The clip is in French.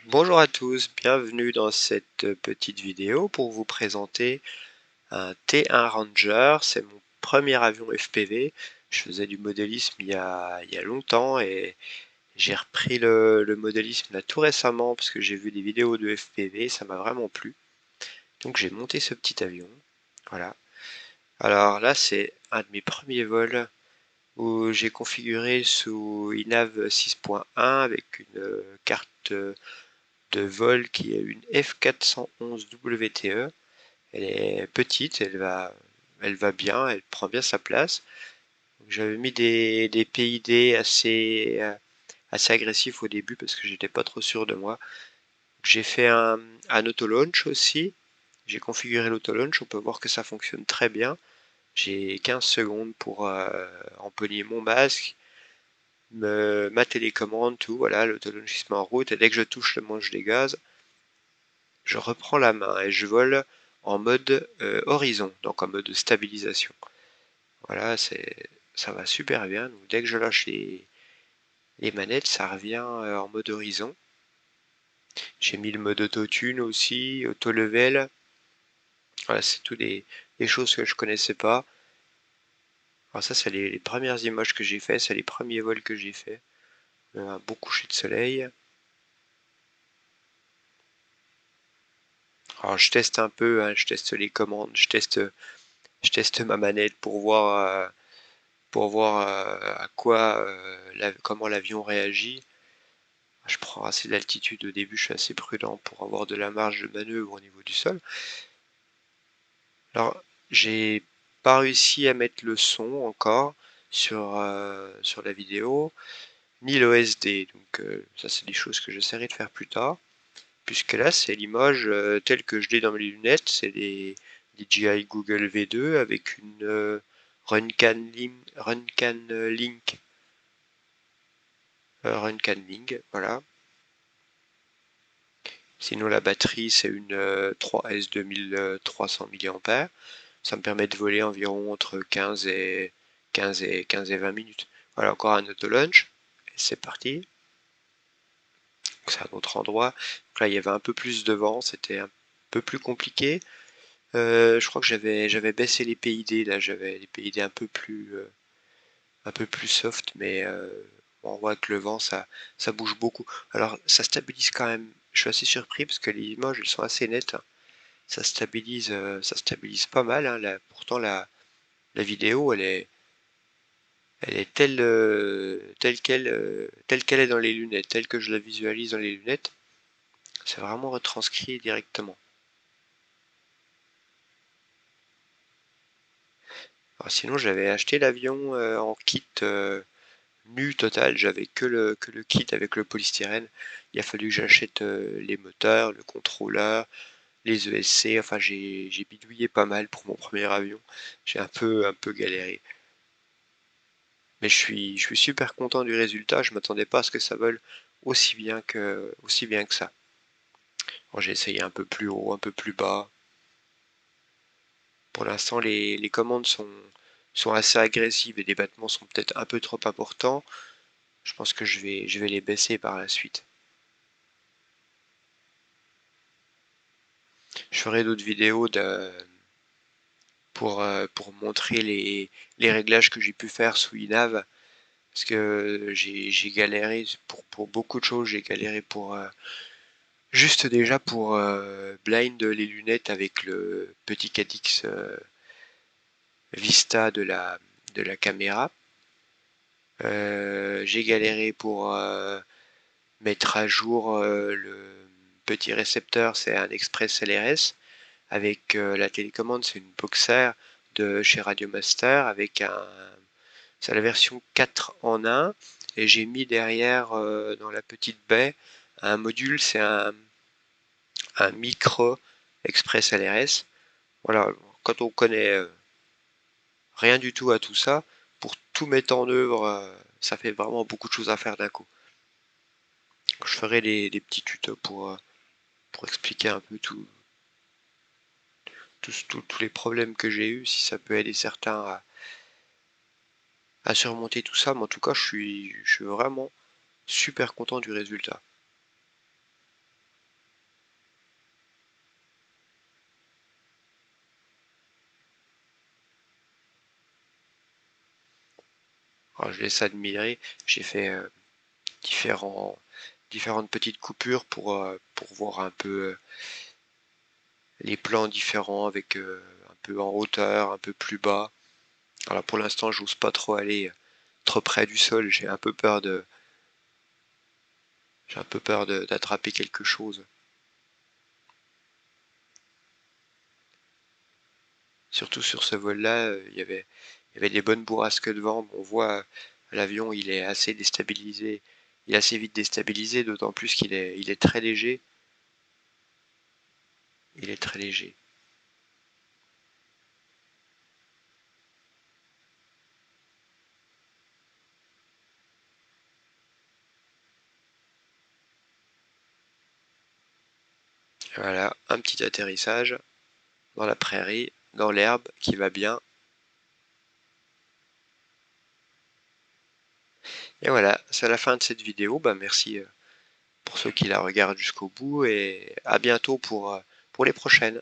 Bonjour à tous, bienvenue dans cette petite vidéo pour vous présenter un T1 Ranger. C'est mon premier avion FPV. Je faisais du modélisme il y a longtemps et j'ai repris le modélisme là tout récemment parce que j'ai vu des vidéos de FPV, ça m'a vraiment plu. Donc j'ai monté ce petit avion. Voilà. Alors là, c'est un de mes premiers vols où j'ai configuré sous INAV 6.1 avec une carte de vol qui est une F411 WTE. Elle est petite, elle va bien, elle prend bien sa place. J'avais mis des PID assez agressifs au début parce que j'étais pas trop sûr de moi. J'ai fait un auto-launch aussi. J'ai configuré l'auto-launch, on peut voir que ça fonctionne très bien. J'ai 15 secondes pour empoigner mon masque, ma télécommande, tout, voilà, l'auto-launch se met en route et dès que je touche le manche des gaz, je reprends la main et je vole en mode horizon, donc en mode stabilisation. Voilà, ça va super bien. Donc, dès que je lâche les manettes, ça revient en mode horizon. J'ai mis le mode auto-tune aussi, auto-level. Voilà, c'est toutes les choses que je connaissais pas. Alors ça, c'est les premières images que j'ai fait, c'est les premiers vols que j'ai fait. Un beau coucher de soleil. Alors je teste un peu, hein, je teste les commandes, je teste ma manette pour voir à quoi, comment l'avion réagit. Je prends assez d'altitude au début, je suis assez prudent pour avoir de la marge de manœuvre au niveau du sol. Alors, j'ai pas réussi à mettre le son encore sur la vidéo, ni l'OSD. Donc ça, c'est des choses que j'essaierai de faire plus tard. Puisque là, c'est l'image telle que je l'ai dans mes lunettes. C'est des DJI Google V2 avec une Runcan Link. Runcan Link, voilà. Sinon, la batterie, c'est une 3S 2300 mAh. Ça me permet de voler environ entre 15 et 20 minutes. Voilà, encore un auto-launch. C'est parti. C'est un autre endroit. Donc là, il y avait un peu plus de vent, c'était un peu plus compliqué. Je crois que j'avais baissé les PID, là, j'avais les PID un peu plus soft, mais on voit que le vent, ça bouge beaucoup. Alors, ça stabilise quand même. Je suis assez surpris parce que les images, elles sont assez nettes. Ça stabilise pas mal, hein, là. Pourtant, la vidéo, elle est telle qu'elle est dans les lunettes, telle que je la visualise dans les lunettes. C'est vraiment retranscrit directement. Alors sinon, j'avais acheté l'avion en kit nu total. J'avais que le kit avec le polystyrène. Il a fallu que j'achète les moteurs, le contrôleur, les ESC. Enfin, j'ai bidouillé pas mal pour mon premier avion. J'ai un peu galéré. Mais je suis super content du résultat. Je m'attendais pas à ce que ça vole aussi bien que ça. Bon, j'ai essayé un peu plus haut, un peu plus bas. Pour l'instant, les commandes sont assez agressives et les battements sont peut-être un peu trop importants. Je pense que je vais les baisser par la suite. Je ferai d'autres vidéos pour montrer les réglages que j'ai pu faire sous INAV. Parce que j'ai galéré pour beaucoup de choses. J'ai galéré pour juste déjà pour blind les lunettes avec le petit 4X Vista de la caméra. J'ai galéré pour mettre à jour le petit récepteur, c'est un Express LRS. Avec la télécommande, c'est une Boxer de chez Radiomaster avec c'est la version 4 en 1. Et j'ai mis derrière dans la petite baie un module, c'est un micro Express LRS. Voilà, quand on connaît rien du tout à tout ça, pour tout mettre en œuvre, ça fait vraiment beaucoup de choses à faire d'un coup. Je ferai des petits tutos pour expliquer un peu tous les problèmes que j'ai eus, si ça peut aider certains à surmonter tout ça. Mais en tout cas, je suis vraiment super content du résultat. Alors je laisse admirer, j'ai fait différentes petites coupures pour voir un peu les plans différents avec un peu en hauteur, un peu plus bas. Alors pour l'instant, j'ose pas trop aller trop près du sol, j'ai un peu peur d'attraper quelque chose. Surtout sur ce vol-là, il y avait des bonnes bourrasques de vent. On voit l'avion, il est assez déstabilisé, il est assez vite déstabilisé, d'autant plus il est très léger. Il est très léger. Voilà, un petit atterrissage dans la prairie, dans l'herbe qui va bien. Et voilà, c'est la fin de cette vidéo. Bah, merci pour ceux qui la regardent jusqu'au bout et à bientôt pour les prochaines.